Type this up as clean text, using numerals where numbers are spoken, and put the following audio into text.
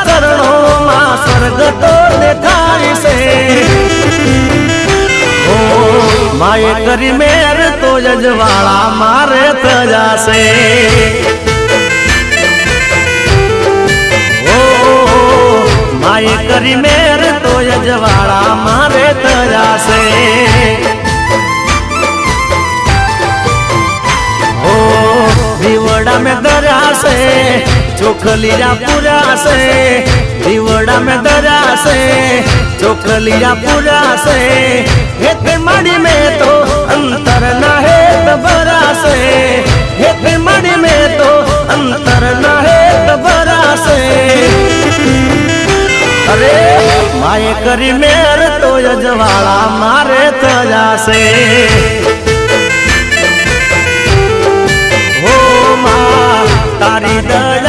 चरणों में स्वर्ग तो देखाई से ओ माए करी मेर तो यजवाड़ा मारे तजा से ओ माए करी मेर तो यजवाड़ा मारे तजा से ओ दीवड़ा में दरा से चोखलिया पूरा से दीवड़ा में दरा से चोखलिया पूरा से हेते मड़ी में तो अंतर न है तबरा से हेते मड़ी में तो अंतर न है तबरा से अरे माए करी मेर तो यजवाड़ा मारे तजा से तारी दया